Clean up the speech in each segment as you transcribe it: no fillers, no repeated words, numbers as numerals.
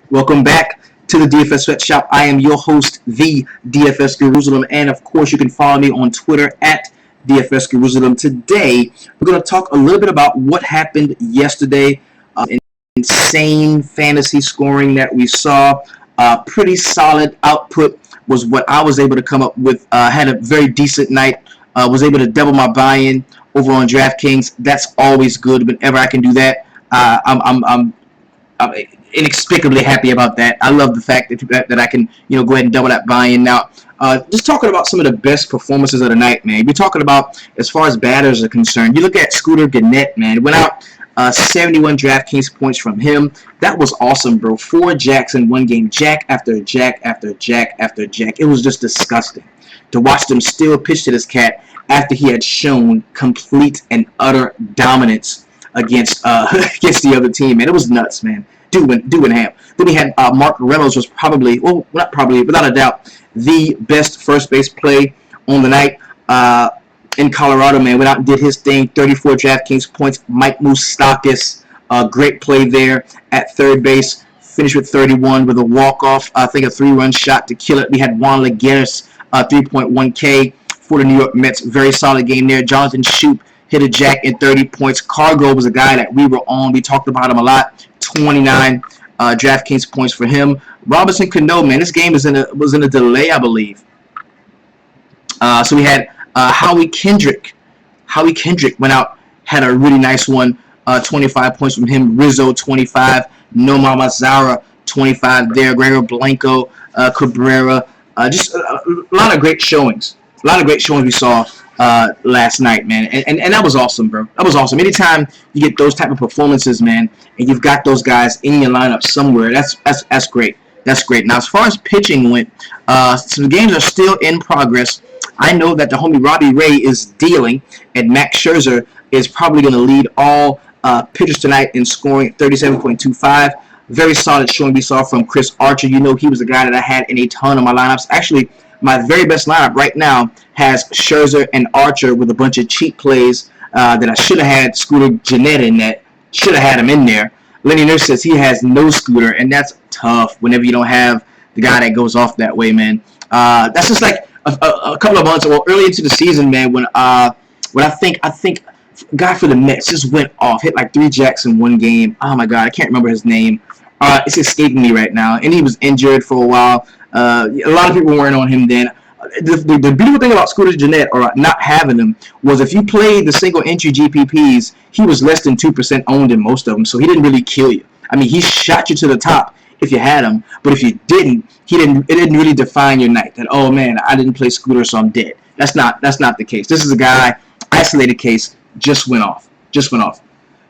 Welcome back to the DFS Sweatshop. I am your host, the DFS Jerusalem, and of course, you can follow me on Twitter at DFS Jerusalem. Today, we're going to talk a little bit about what happened yesterday. Insane fantasy scoring that we saw. Pretty solid output was what I was able to come up with. Had a very decent night. Was able to double my buy-in over on DraftKings. That's always good. Whenever I can do that, I'm inexplicably happy about that. I love the fact that I can go ahead and double that buy-in. Now, just talking about some of the best performances of the night, man. We're talking about as far as batters are concerned. You look at Scooter Gannett, man. It went out 71 DraftKings points from him. That was awesome, bro. 4 jacks in one game. Jack after jack after jack after jack. It was just disgusting to watch them still pitch to this cat after he had shown complete and utter dominance against against the other team, man. It was nuts, man. Doing ham. Then we had Mark Reynolds was probably, well, not probably, without a doubt, the best first base play on the night in Colorado, man. Went out and did his thing. 34 DraftKings points. Mike Moustakas, great play there at third base. Finished with 31 with a walk-off. I think a 3-run shot to kill it. We had Juan Laguerres, 3.1K for the New York Mets. Very solid game there. Jonathan Shoup hit a jack in 30 points. Cargo was a guy that we were on. We talked about him a lot. 29 DraftKings points for him. Robinson Cano, man, this game was in a delay, I believe. So we had Howie Kendrick. Howie Kendrick went out, had a really nice one. 25 points from him. Rizzo, 25. Nomar Mazara, 25 there. Gregor Blanco, Cabrera. Just a lot of great showings. A lot of great showings we saw last night, man, and that was awesome, bro. That was awesome. Anytime you get those type of performances, man, and you've got those guys in your lineup somewhere, that's great. That's great. Now, as far as pitching went, so the games are still in progress. I know that the homie Robbie Ray is dealing, and Max Scherzer is probably going to lead all pitchers tonight in scoring at 37.25. Very solid showing we saw from Chris Archer. You know, he was the guy that I had in a ton of my lineups. Actually, my very best lineup right now has Scherzer and Archer with a bunch of cheap plays that I should have had Scooter Gannett in that. Should have had him in there. Lenny Nurse says he has no Scooter, and that's tough whenever you don't have the guy that goes off that way, man. That's just like a couple of months, well, early into the season, man, when I think guy for the Mets just went off, hit like 3 jacks in one game. Oh my God, I can't remember his name. It's escaping me right now, and he was injured for a while. A lot of people weren't on him then. The beautiful thing about Scooter Gannett, or not having him, was if you played the single entry GPPs, he was less than 2% owned in most of them, so he didn't really kill you. I mean, he shot you to the top if you had him, but if you didn't, it didn't really define your night. That, oh man, I didn't play Scooter, so I'm dead. That's not the case. This is a guy, isolated case, just went off.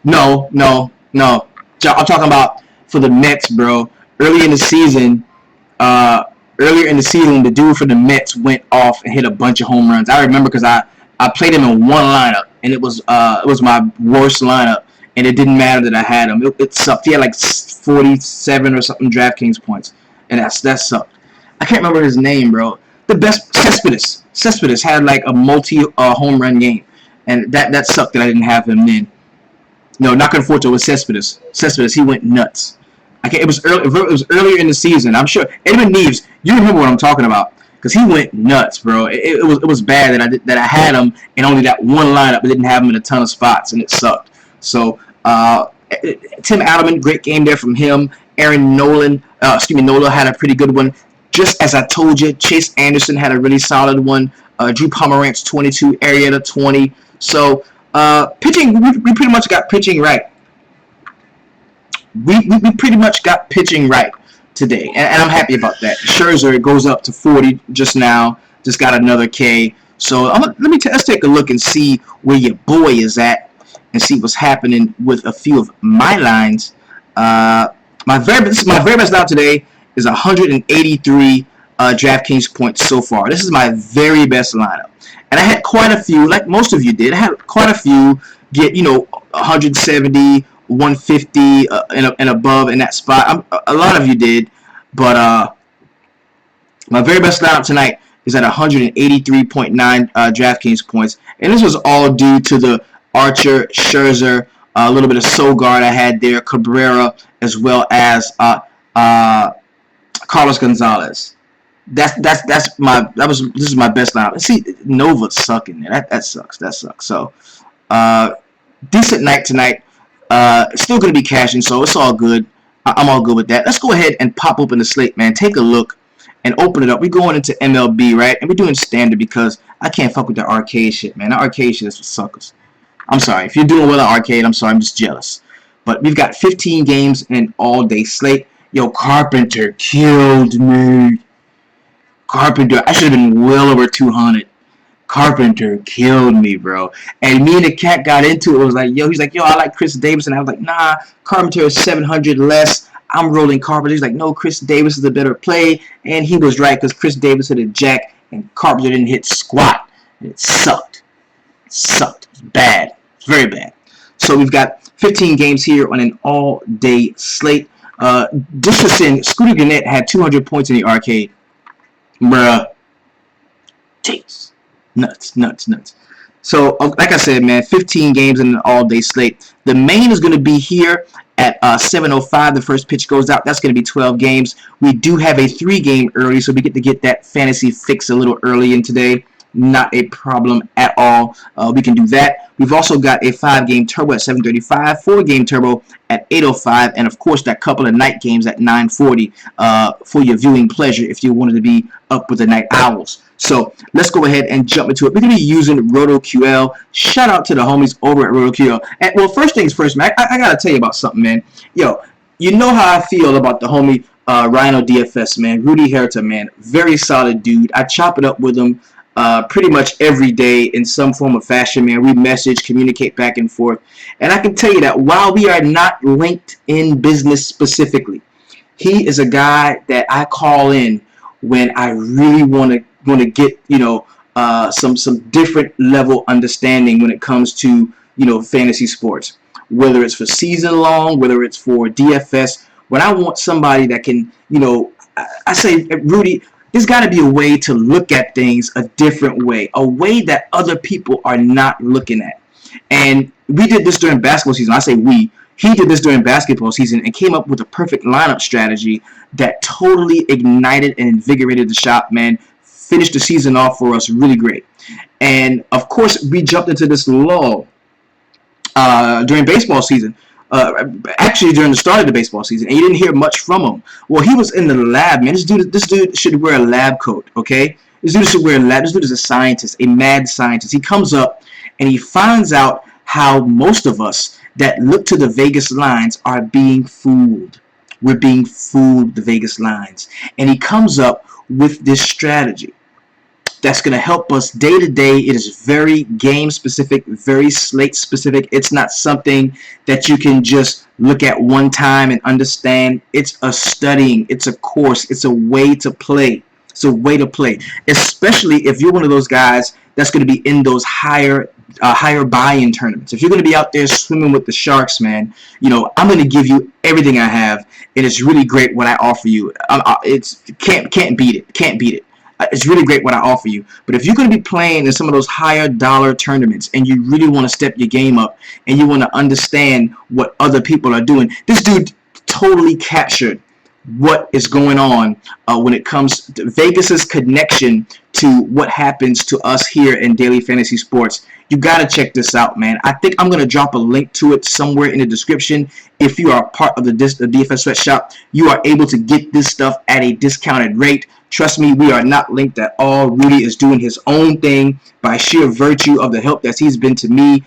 No. I'm talking about for the Mets, bro. Earlier in the season, the dude for the Mets went off and hit a bunch of home runs. I remember because I played him in one lineup, and it was my worst lineup, and it didn't matter that I had him. It sucked. He had like 47 or something DraftKings points, and that sucked. I can't remember his name, bro. The best, Cespedes had like a multi home run game, and that sucked that I didn't have him then. No, not Conforto. It was Cespedes. He went nuts. Okay, it was earlier in the season. I'm sure Edwin Neves, you remember what I'm talking about, because he went nuts, bro. It was bad that I had him in only that one lineup, but didn't have him in a ton of spots, and it sucked. So Tim Adelman, great game there from him. Nola had a pretty good one. Just as I told you, Chase Anderson had a really solid one. Drew Pomeranz 22, Arrieta 20. So pitching, we pretty much got pitching right. We pretty much got pitching right today, and I'm happy about that. Scherzer goes up to 40 just now, just got another K. So let's take a look and see where your boy is at, and see what's happening with a few of my lines. My very best lineup today is 183 DraftKings points so far. This is my very best lineup, and I had quite a few, like most of you did. I had quite a few get 170. 150 and above in that spot. A lot of you did, but my very best lineup tonight is at 183.9 DraftKings points, and this was all due to the Archer, Scherzer, a little bit of Sogard I had there, Cabrera, as well as Carlos Gonzalez. This is my best line. See, Nova's sucking, man. That sucks. That sucks. So, decent night tonight. Still gonna be cashing, so it's all good. I'm all good with that. Let's go ahead and pop open the slate, man. Take a look and open it up. We're going into MLB, right? And we're doing standard because I can't fuck with the arcade shit, man. The arcade shit is for suckers. I'm sorry. If you're doing well at arcade, I'm sorry. I'm just jealous. But we've got 15 games in an all-day slate. Yo, Carpenter killed me. Carpenter, I should have been well over 200. Carpenter killed me, bro. And me and the cat got into it. It was like, yo, he's like, yo, I like Chris Davis. And I was like, nah, Carpenter is 700 less. I'm rolling Carpenter. He's like, no, Chris Davis is a better play. And he was right because Chris Davis hit a jack and Carpenter didn't hit squat. It sucked. It sucked. It's bad. It's very bad. So we've got 15 games here on an all-day slate. Just for saying, Scooter Gannett had 200 points in the arcade. Bruh. Jeez. Nuts. So, like I said, man, 15 games in an all-day slate. The main is going to be here at 7:05. The first pitch goes out. That's going to be 12 games. We do have a 3-game early, so we get to get that fantasy fix a little early in today. Not a problem at all. We can do that. We've also got a 5-game turbo at 7:35, 4-game turbo at 8:05, and of course that couple of night games at 9:40 for your viewing pleasure if you wanted to be up with the night owls. So let's go ahead and jump into it. We're going to be using RotoQL. Shout out to the homies over at RotoQL. And, well, first things first, man, I got to tell you about something, man. Yo, you know how I feel about the homie Rhino DFS, man. Rudy Herta, man. Very solid dude. I chop it up with him pretty much every day in some form of fashion, man. We message, communicate back and forth. And I can tell you that while we are not linked in business specifically, he is a guy that I call in when I really want to get, you know, some different level understanding when it comes to, you know, fantasy sports. Whether it's for season long, whether it's for DFS, when I want somebody that can, you know, I say, Rudy, there's got to be a way to look at things a different way, a way that other people are not looking at. And we did this during basketball season. I say we. He did this during basketball season and came up with a perfect lineup strategy that totally ignited and invigorated the shop, man. Finished the season off for us really great. And, of course, we jumped into this lull during baseball season. Actually, during the start of the baseball season, and you didn't hear much from him. Well, he was in the lab, man. This dude should wear a lab coat, okay? This dude should wear a lab. This dude is a scientist, a mad scientist. He comes up and he finds out how most of us that look to the Vegas lines are being fooled. We're being fooled, the Vegas lines. And he comes up with this strategy that's going to help us day to day. It is very game specific, very slate specific. It's not something that you can just look at one time and understand. It's a studying, it's a course, it's a way to play. It's a way to play, especially if you're one of those guys that's going to be in those higher buy-in tournaments. If you're going to be out there swimming with the sharks, man, you know, I'm going to give you everything I have, and it's really great what I offer you. It's can't beat it. Can't beat it. It's really great what I offer you. But if you're going to be playing in some of those higher dollar tournaments and you really want to step your game up and you want to understand what other people are doing, this dude totally captured what is going on when it comes to Vegas's connection to what happens to us here in daily fantasy sports. You got to check this out, man. I think I'm going to drop a link to it somewhere in the description. If you are part of the DFS Sweatshop, you are able to get this stuff at a discounted rate. Trust me, we are not linked at all. Rudy is doing his own thing by sheer virtue of the help that he's been to me.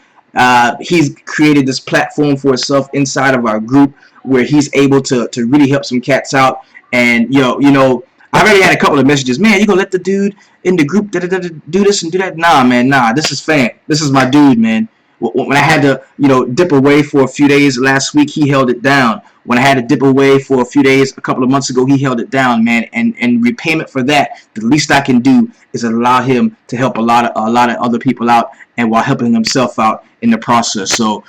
He's created this platform for himself inside of our group where he's able to really help some cats out. And, you know, I already had a couple of messages. Man, you gonna let the dude in the group do this and do that? Nah, man, nah. This is fam. This is my dude, man. When I had to, you know, dip away for a few days last week, he held it down. When I had to dip away for a few days a couple of months ago, he held it down, man. And repayment for that, the least I can do is allow him to help a lot of other people out, and while helping himself out in the process. So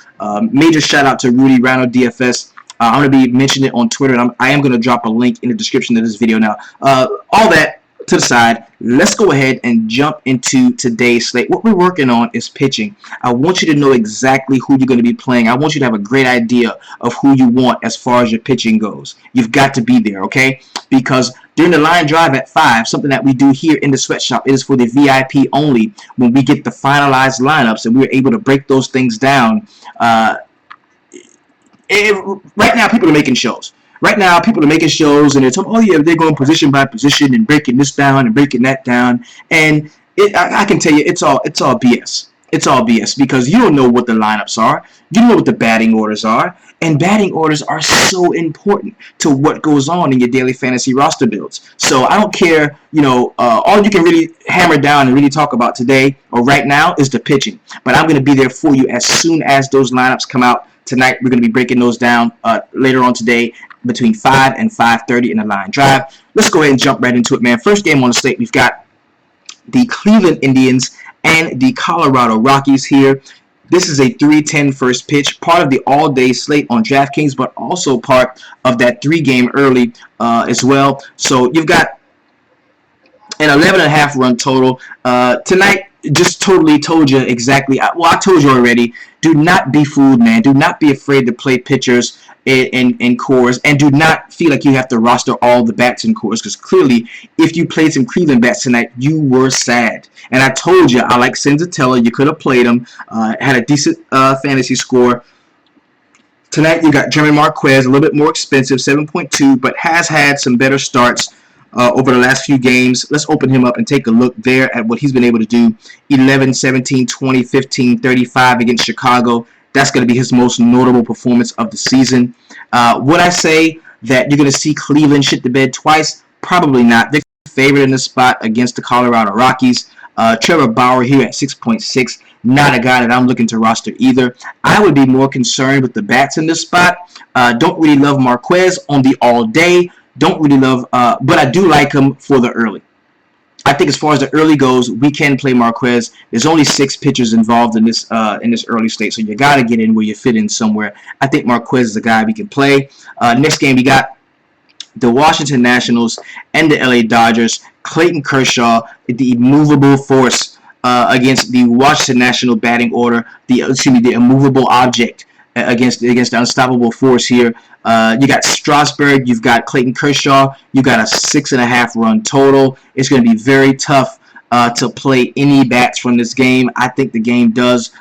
major shout out to Rudy Rhino DFS. I'm going to be mentioning it on Twitter, and I am going to drop a link in the description of this video now. All that to the side. Let's go ahead and jump into today's slate. What we're working on is pitching. I want you to know exactly who you're going to be playing. I want you to have a great idea of who you want as far as your pitching goes. You've got to be there, okay? Because during the line drive at 5, something that we do here in the sweatshop, it is for the VIP only. When we get the finalized lineups and we're able to break those things down, right now people are making shows. Right now, people are making shows and they're talking, oh yeah, they're going position by position and breaking this down and breaking that down. And I can tell you, it's all BS. It's all BS because you don't know what the lineups are. You don't know what the batting orders are. And batting orders are so important to what goes on in your daily fantasy roster builds. So I don't care, all you can really hammer down and really talk about today or right now is the pitching. But I'm going to be there for you as soon as those lineups come out. Tonight, we're going to be breaking those down later on today between 5 and 5:30 in the line drive. Let's go ahead and jump right into it, man. First game on the slate, we've got the Cleveland Indians and the Colorado Rockies here. This is a 3:10 first pitch, part of the all-day slate on DraftKings, but also part of that 3-game early as well. So you've got an 11.5 run total. Tonight, just totally told you exactly. Well, I told you already. Do not be fooled, man. Do not be afraid to play pitchers in Coarse, and do not feel like you have to roster all the bats in Coarse, because clearly, if you played some Cleveland bats tonight, you were sad. And I told you, I like Senzatella. You could have played him. Had a decent fantasy score. Tonight, you got Jeremy Marquez, a little bit more expensive, 7.2, but has had some better starts over the last few games. Let's open him up and take a look there at what he's been able to do. 11, 17, 20, 15, 35 against Chicago. That's going to be his most notable performance of the season. Would I say that you're going to see Cleveland shit the bed twice? Probably not. They're favored in this spot against the Colorado Rockies. Trevor Bauer here at 6.6. Not a guy that I'm looking to roster either. I would be more concerned with the bats in this spot. Don't really love Marquez on the all day. Don't really love, but I do like him for the early. I think as far as the early goes, we can play Marquez. There's only 6 pitchers involved in this early state, so you got to get in where you fit in somewhere. I think Marquez is a guy we can play. Next game, we got the Washington Nationals and the LA Dodgers. Clayton Kershaw, the immovable force against the Washington National batting order. The immovable object against the unstoppable force here. You got Strasburg, you've got Clayton Kershaw, you got a 6.5 run total. It's going to be very tough to play any bats from this game. I think the game does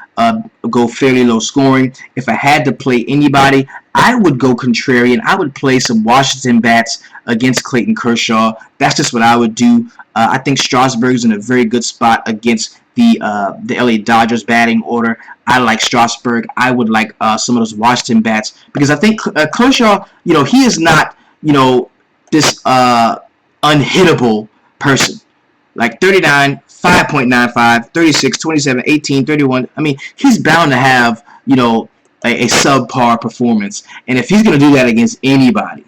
go fairly low scoring. If I had to play anybody, I would go contrarian. I would play some Washington bats against Clayton Kershaw. That's just what I would do. I think Strasburg's in a very good spot against the LA Dodgers batting order. I like Strasburg. I would like some of those Washington bats because I think Kershaw, he is not, this unhittable person. Like 39, 5.95, 36, 27, 18, 31. I mean, he's bound to have, a subpar performance. And if he's going to do that against anybody,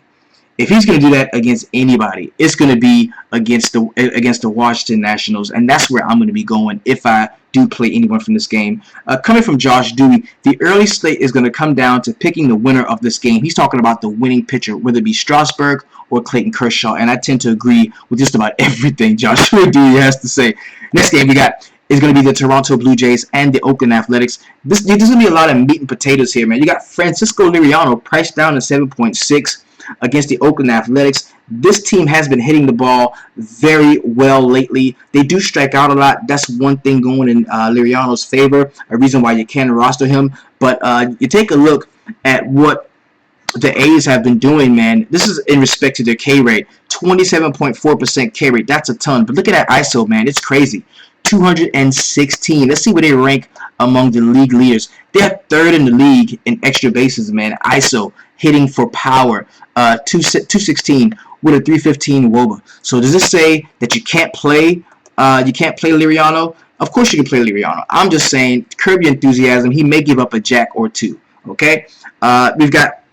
it's going to be against the Washington Nationals, and that's where I'm going to be going if I do play anyone from this game. Coming from Josh Dewey, the early slate is going to come down to picking the winner of this game. He's talking about the winning pitcher, whether it be Strasburg or Clayton Kershaw, and I tend to agree with just about everything Josh Dewey has to say. Next game we got is going to be the Toronto Blue Jays and the Oakland Athletics. There's going to be a lot of meat and potatoes here, man. You got Francisco Liriano priced down to 7.6 against the Oakland Athletics. This team has been hitting the ball very well lately. They do strike out a lot. That's one thing going in Liriano's favor, a reason why you can roster him. But you take a look at what the A's have been doing, man. This is in respect to their K rate. 27.4% K rate. That's a ton. But look at that ISO, man. It's crazy. 216. Let's see where they rank among the league leaders. They're third in the league in extra bases, man. ISO, hitting for power, 216 with a 315 WOBA. So does this say that you can't play Liriano? Of course you can play Liriano. I'm just saying, curb your enthusiasm. He may give up a jack or two. Okay? We've got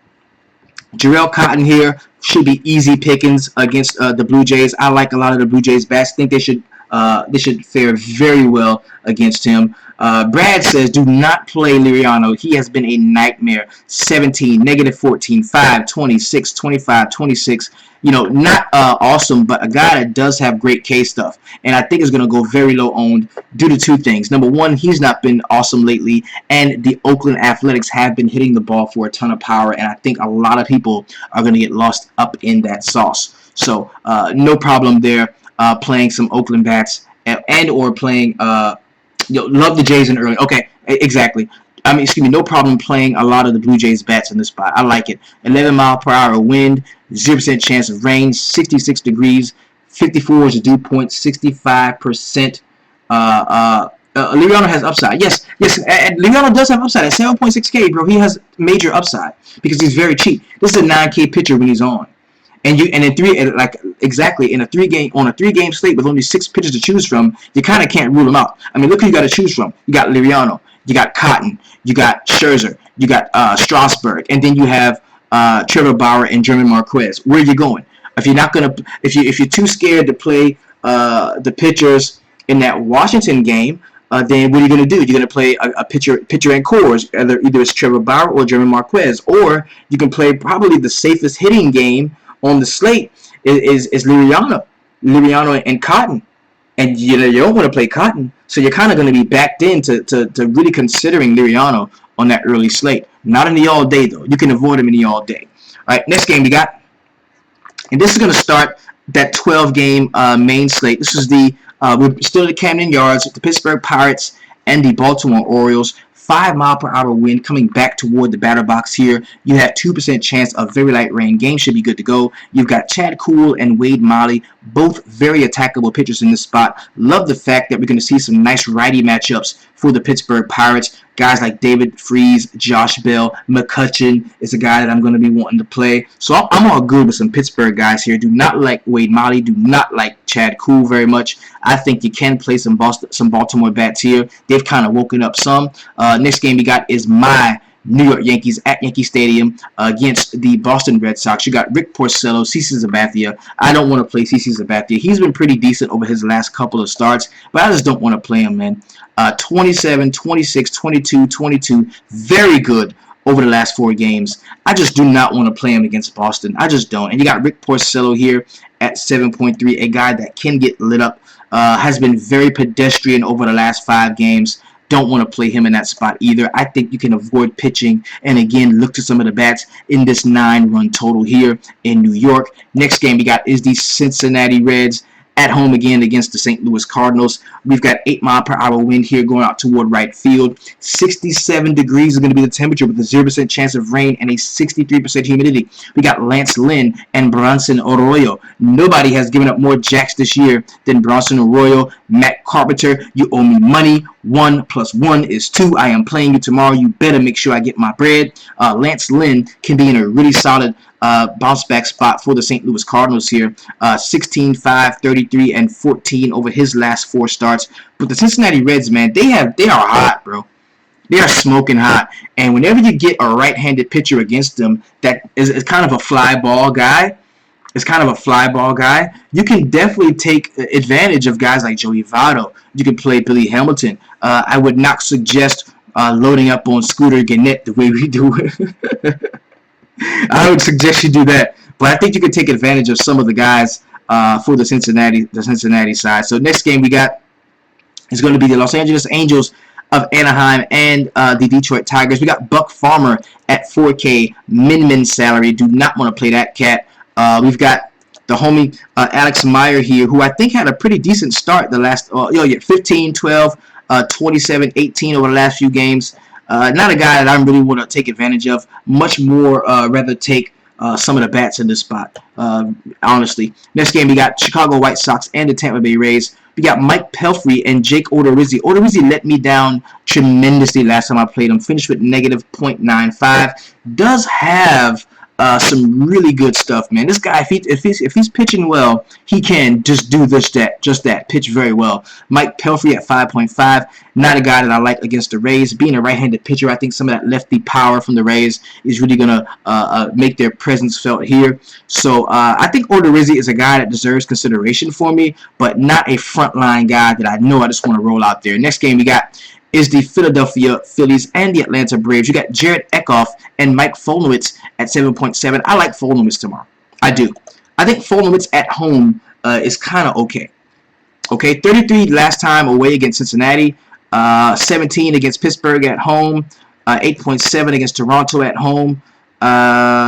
Jarrell Cotton here. Should be easy pickings against the Blue Jays. I like a lot of the Blue Jays bats. Think they should They should fare very well against him. Brad says, do not play Liriano. He has been a nightmare. 17, negative 14, 5, 26, 25, 26. You know, not awesome, but a guy that does have great K stuff. And I think is going to go very low owned due to two things. Number one, he's not been awesome lately, and the Oakland Athletics have been hitting the ball for a ton of power, and I think a lot of people are going to get lost up in that sauce. So no problem there playing some Oakland bats and or playing love the Jays in early. Okay, exactly. I mean, excuse me, no problem playing a lot of the Blue Jays bats in this spot. I like it. 11-mile-per-hour wind, 0% chance of rain, 66 degrees, 54 is the dew point, 65%. Liriano has upside. Yes, and Liriano does have upside. At 7.6K, bro, he has major upside because he's very cheap. This is a 9K pitcher when he's on. And in a three game slate with only 6 pitchers to choose from, you kind of can't rule them out. I mean, look who you got to choose from. You got Liriano, you got Cotton, you got Scherzer, you got Strasburg, and then you have Trevor Bauer and German Marquez. Where are you going? If you're too scared to play the pitchers in that Washington game, then what are you going to do? You're going to play a pitcher and Coarse. Either it's Trevor Bauer or German Marquez, or you can play probably the safest hitting game on the slate is Liriano and Cotton, and you don't want to play Cotton, so you're kind of going to be backed in to really considering Liriano on that early slate. Not in the all day though. You can avoid him in the all day. All right, next game we got, and this is going to start that 12-game main slate. This is we're still at Camden Yards, the Pittsburgh Pirates and the Baltimore Orioles. 5-mile-per-hour wind coming back toward the batter box here. You have 2% chance of very light rain. Game should be good to go. You've got Chad Kuhl and Wade Miley, both very attackable pitchers in this spot. Love the fact that we're going to see some nice righty matchups for the Pittsburgh Pirates. Guys like David Freese, Josh Bell, McCutchen is a guy that I'm going to be wanting to play. So I'm all good with some Pittsburgh guys here. Do not like Wade Miley. Do not like Chad Kuhl very much. I think you can play some Baltimore bats here. They've kind of woken up some. Next game we got is my New York Yankees at Yankee Stadium against the Boston Red Sox. You got Rick Porcello, CC Sabathia. I don't want to play CC Sabathia. He's been pretty decent over his last couple of starts, but I just don't want to play him, man. 27, 26, 22, 22. Very good over the last 4 games. I just do not want to play him against Boston. I just don't. And you got Rick Porcello here at 7.3, a guy that can get lit up. Has been very pedestrian over the last 5 games. Don't want to play him in that spot either. I think you can avoid pitching and again look to some of the bats in this 9-run total here in New York. Next game we got is the Cincinnati Reds at home again against the St. Louis Cardinals. We've got 8-mile-per-hour wind here going out toward right field. 67 degrees is going to be the temperature with a 0% chance of rain and a 63% humidity. We got Lance Lynn and Bronson Arroyo. Nobody has given up more jacks this year than Bronson Arroyo. Matt Carpenter, you owe me money. 1 + 1 is 2. I am playing you tomorrow. You better make sure I get my bread. Lance Lynn can be in a really solid bounce back spot for the St. Louis Cardinals here. 16, 5, 33, and 14 over his last 4 starts. But the Cincinnati Reds, man, they are hot, bro. They are smoking hot. And whenever you get a right-handed pitcher against them that is kind of a fly ball guy, you can definitely take advantage of guys like Joey Votto. You can play Billy Hamilton. I would not suggest loading up on Scooter Gennett the way we do it. I would suggest you do that, but I think you can take advantage of some of the guys for the Cincinnati side. So next game we got is going to be the Los Angeles Angels of Anaheim and the Detroit Tigers. We got Buck Farmer at 4K min salary. Do not want to play that cat. We've got the homie Alex Meyer here, who I think had a pretty decent start the last 15, 12, 27, 18 over the last few games. Not a guy that I really want to take advantage of. Much more rather take some of the bats in this spot, honestly. Next game, we got Chicago White Sox and the Tampa Bay Rays. We got Mike Pelfrey and Jake Odorizzi. Odorizzi let me down tremendously last time I played him. Finished with -0.95. Does have some really good stuff, man. This guy, if he's pitching well, he can just do just that, pitch very well. Mike Pelfrey at 5.5, not a guy that I like against the Rays. Being a right-handed pitcher, I think some of that lefty power from the Rays is really gonna make their presence felt here. So I think Odorizzi is a guy that deserves consideration for me, but not a frontline guy that I know I just want to roll out there. Next game we got is the Philadelphia Phillies and the Atlanta Braves. You got Jared Eckhoff and Mike Folnowitz at 7.7. I like Folnowitz tomorrow. I do. I think Folnowitz at home is kind of okay. Okay, 33 last time away against Cincinnati, 17 against Pittsburgh at home, 8.7 against Toronto at home.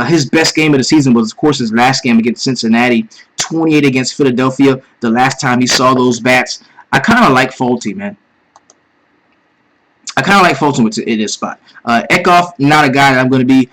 His best game of the season was, of course, his last game against Cincinnati, 28 against Philadelphia, the last time he saw those bats. I kind of like Folty, man. I kind of like Fulton in this spot. Eckhoff, not a guy that I'm going to be,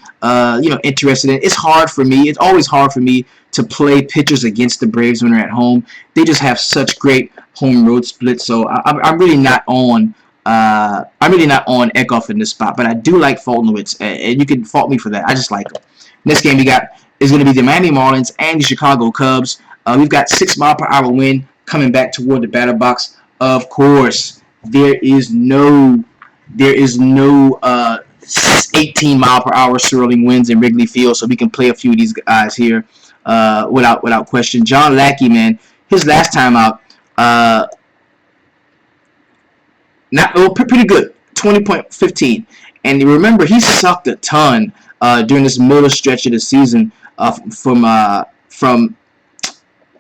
interested in. It's hard for me. It's always hard for me to play pitchers against the Braves when they're at home. They just have such great home road splits. So I'm really not on. Eckhoff in this spot, but I do like Foltynewicz, and you can fault me for that. I just like him. Next game we got is going to be the Miami Marlins and the Chicago Cubs. We've got 6 mile per hour wind coming back toward the batter box. Of course, there is no 18 mile per hour swirling winds in Wrigley Field, so we can play a few of these guys here without question. John Lackey, man, his last time out, pretty good, 20.15. And remember, he sucked a ton during this middle stretch of the season from the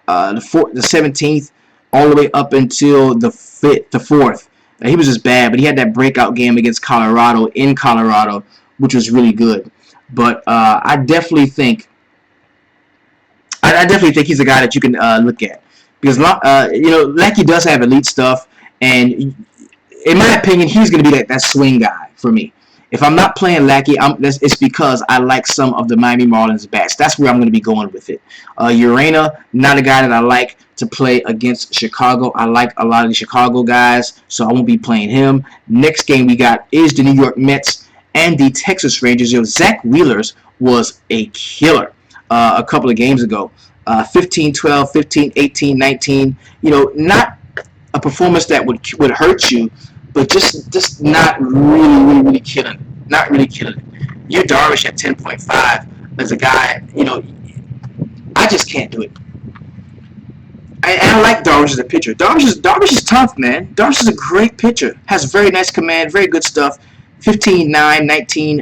17th all the way up until the 4th. He was just bad, but he had that breakout game against Colorado in Colorado, which was really good. But I definitely think he's a guy that you can look at, because Lackey does have elite stuff, and in my opinion, he's going to be that swing guy for me. If I'm not playing Lackey, it's because I like some of the Miami Marlins bats. That's where I'm going to be going with it. Urena, not a guy that I like to play against Chicago. I like a lot of the Chicago guys, so I won't be playing him. Next game we got is the New York Mets and the Texas Rangers. Zach Wheeler's was a killer a couple of games ago. 15-12, 15-18, 19. Not a performance that would hurt you, but just not really killing. Not really killing. Yu Darvish at 10.5 as a guy, I just can't do it. I like Darvish as a pitcher. Darvish is tough, man. Darvish is a great pitcher. Has very nice command, very good stuff. 15-9,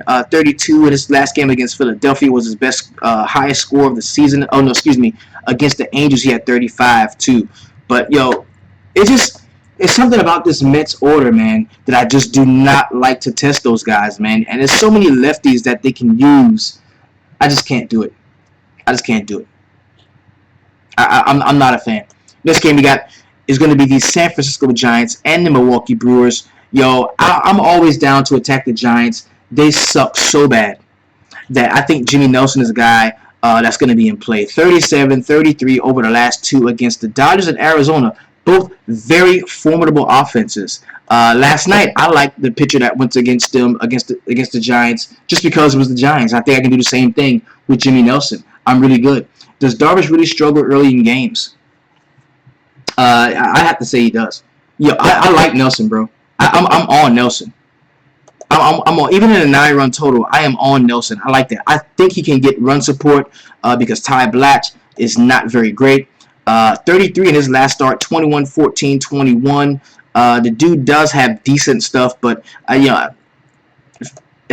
19-32 in his last game against Philadelphia was his best, highest score of the season. Oh, no, excuse me. Against the Angels, he had 35, too. But, it's something about this Mets order, man, that I just do not like to test those guys, man. And there's so many lefties that they can use. I just can't do it. I'm not a fan. Next game we got is going to be the San Francisco Giants and the Milwaukee Brewers. I'm always down to attack the Giants. They suck so bad that I think Jimmy Nelson is a guy that's going to be in play. 37-33 over the last 2 against the Dodgers and Arizona. Both very formidable offenses. Last night, I liked the pitcher that went against them against the Giants just because it was the Giants. I think I can do the same thing with Jimmy Nelson. I'm really good. Does Darvish really struggle early in games? I have to say he does. I like Nelson, bro. I'm on Nelson. I'm on, even in a 9-run total, I am on Nelson. I like that. I think he can get run support because Ty Blatch is not very great. 33 in his last start, 21, 14, 21. The dude does have decent stuff, but if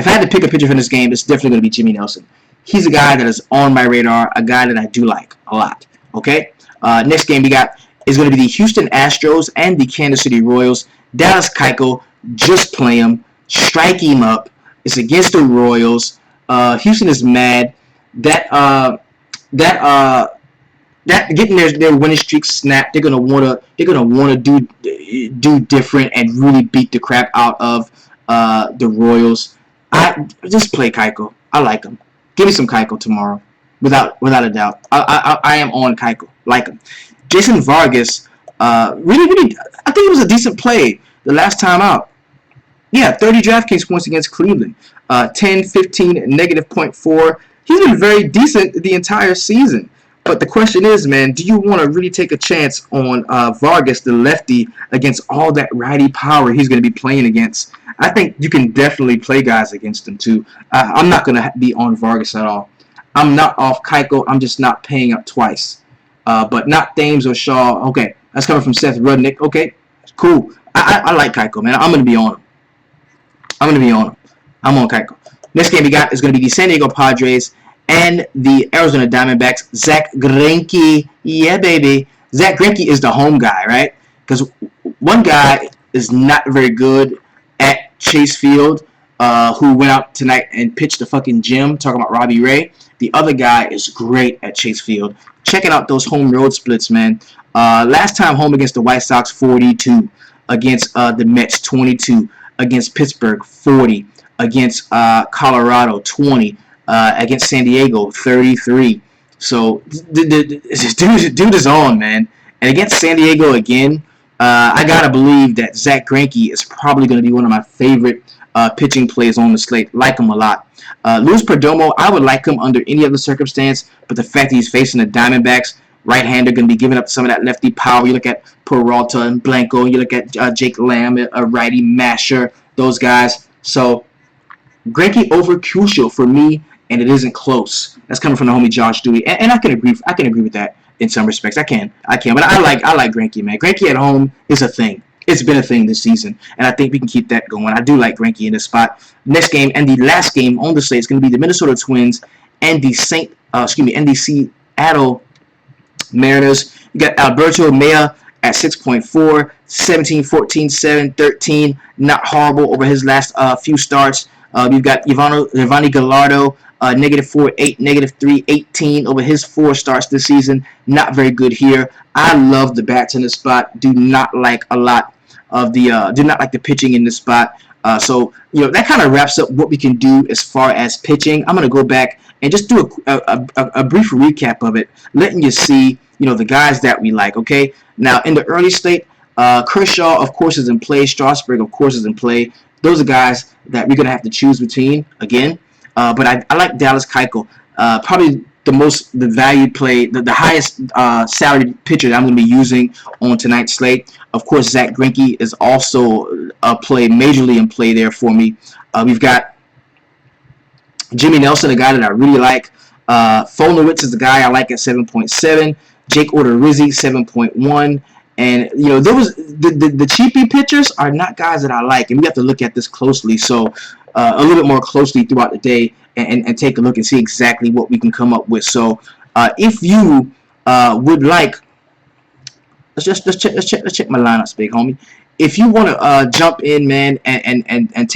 I had to pick a pitcher for this game, it's definitely going to be Jimmy Nelson. He's a guy that is on my radar, a guy that I do like a lot. Okay. Next game we got is going to be the Houston Astros and the Kansas City Royals. Dallas Keuchel, just play him, strike him up. It's against the Royals. Houston is mad that getting their winning streak snapped. They're gonna wanna do different and really beat the crap out of the Royals. I just play Keuchel. I like him. Give me some Keuchel tomorrow, without a doubt. I am on Keuchel. Like him. Jason Vargas, really, I think it was a decent play the last time out. Yeah, 30 DraftKings points against Cleveland. 10, 15, negative 0.4. He's been very decent the entire season. But the question is, man, do you want to really take a chance on Vargas, the lefty, against all that righty power he's going to be playing against? I think you can definitely play guys against him, too. I'm not going to be on Vargas at all. I'm not off Keiko. I'm just not paying up twice. But not Thames or Shaw. Okay, that's coming from Seth Rudnick. Okay, cool. I like Keiko, man. I'm going to be on him. I'm on Keiko. Next game we got is going to be the San Diego Padres and the Arizona Diamondbacks. Zach Greinke, yeah, baby. Zach Greinke is the home guy, right? Because one guy is not very good at Chase Field, who went out tonight and pitched the fucking gym, talking about Robbie Ray. The other guy is great at Chase Field. Checking out those home road splits, man. Last time home against the White Sox, 42. Against the Mets, 22. Against Pittsburgh, 40. Against Colorado, 20. Against San Diego, 33. So, dude is on, man. And against San Diego again, I gotta believe that Zach Greinke is probably going to be one of my favorite pitching players on the slate. Like him a lot. Luis Perdomo, I would like him under any other circumstance, but the fact that he's facing the Diamondbacks, right-hander, going to be giving up some of that lefty power. You look at Peralta and Blanco. You look at Jake Lamb, a righty masher, those guys. So, Greinke over Crucial for me, and it isn't close. That's coming from the homie Josh Dewey, and I can agree with that in some respects. I can, but I like Greinke, man. Greinke at home is a thing. It's been a thing this season, and I think we can keep that going. I do like Greinke in this spot. Next game and the last game on the slate is going to be the Minnesota Twins and the Seattle Mariners. You got Alberto Maya at 6.4, 17, 14, 7, 13. Not horrible over his last few starts. You've got Yovani Gallardo, -4, 8, -3, 18 over his 4 starts this season. Not very good here. I love the bats in this spot. Do not like the pitching in this spot. So that kind of wraps up what we can do as far as pitching. I'm gonna go back and just do a brief recap of it, letting you see the guys that we like. Okay, now in the early slate, Kershaw of course is in play. Strasburg of course is in play. Those are guys that we're gonna have to choose between again. But I like Dallas Keuchel, probably the valued play, the highest salary pitcher that I'm going to be using on tonight's slate. Of course, Zach Greinke is also majorly in play there for me. We've got Jimmy Nelson, a guy that I really like. Folnowitz is the guy I like at 7.7. Jake Odorizzi, 7.1. And there was the cheapy pitchers are not guys that I like, and we have to look at this closely. So a little bit more closely throughout the day and take a look and see exactly what we can come up with. So if you would like, let's check my lineups, big homie. If you want to jump in, man, and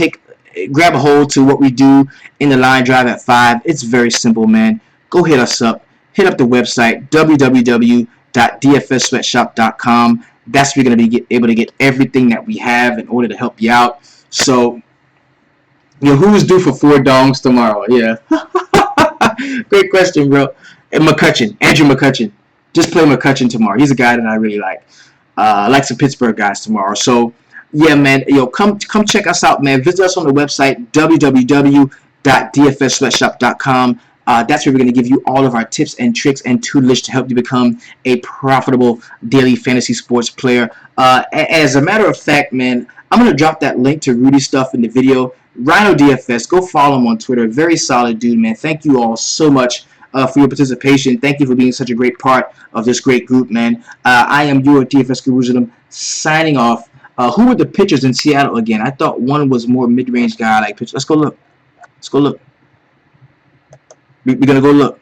grab a hold to what we do in the line drive at 5, it's very simple, man. Go hit us up. Hit up the website www.dfssweatshop.com. That's where you're going to be able to get everything that we have in order to help you out. So, who is due for 4 dongs tomorrow? Yeah. Great question, bro. And Andrew McCutchen. Just play McCutchen tomorrow. He's a guy that I really like. I like some Pittsburgh guys tomorrow. So, yeah, man. Come check us out, man. Visit us on the website, www.dfssweatshop.com. That's where we're going to give you all of our tips and tricks and tutelage to help you become a profitable daily fantasy sports player. As a matter of fact, man, I'm going to drop that link to Rudy's stuff in the video. Rhino DFS, go follow him on Twitter. Very solid dude, man. Thank you all so much for your participation. Thank you for being such a great part of this great group, man. I am your DFS Jerusalem signing off. Who were the pitchers in Seattle again? I thought one was more mid-range guy like pitcher. Let's go look. We're gonna go look.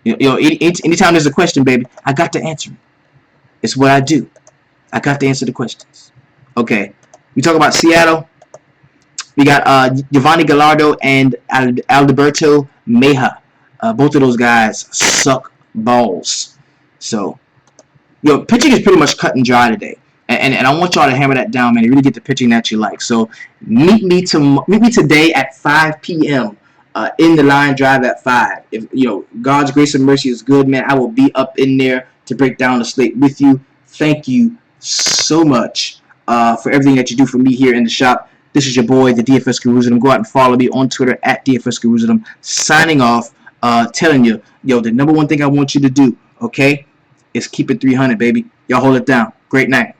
Anytime there's a question, baby, I got to answer. It's what I do. I got to answer the questions. Okay. We talk about Seattle. We got Yovani Gallardo and Alberto Maya. Both of those guys suck balls. So, pitching is pretty much cut and dry today. And I want y'all to hammer that down, man, and really get the pitching that you like. So, meet me today at 5 p.m. In the line drive at 5. If God's grace and mercy is good, man, I will be up in there to break down the slate with you. Thank you so much for everything that you do for me here in the shop. This is your boy, the DFS Jerusalem. Go out and follow me on Twitter at DFS Jerusalem. Signing off. telling you, yo, the number one thing I want you to do, okay, is keep it 300, baby. Y'all hold it down. Great night.